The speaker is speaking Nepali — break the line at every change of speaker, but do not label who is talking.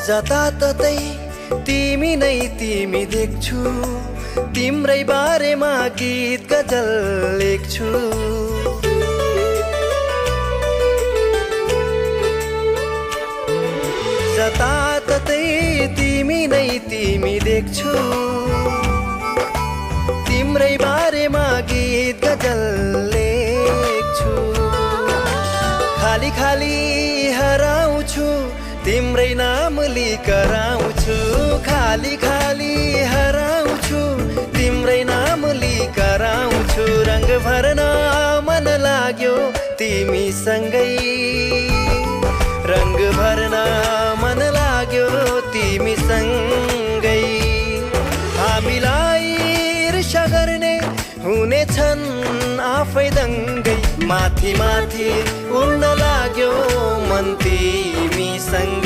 जताततै तिमी नै तिमी देख्छु, तिम्रै बारेमा गीत गजल लेख्छु। जताततै तिमी नै तिमी देख्छु, तिम्रै बारेमा गीत गजल लेख्छु। खाली खाली हराउँछु, तिम्रै नाम लिकराउँछु। खाली खाली हराउँछु, तिम्रै नाम लिकराउँछु। रंग भर्न मन लाग्यो तिमीसँगै, रंग भर्न मन लाग्यो तिमीसँगै। हामीलाई ईर्ष्या गर्ने हुनेछन् आफै दङ्गै। माथि माथि उड्न लाग्यो मन तिमीसँग।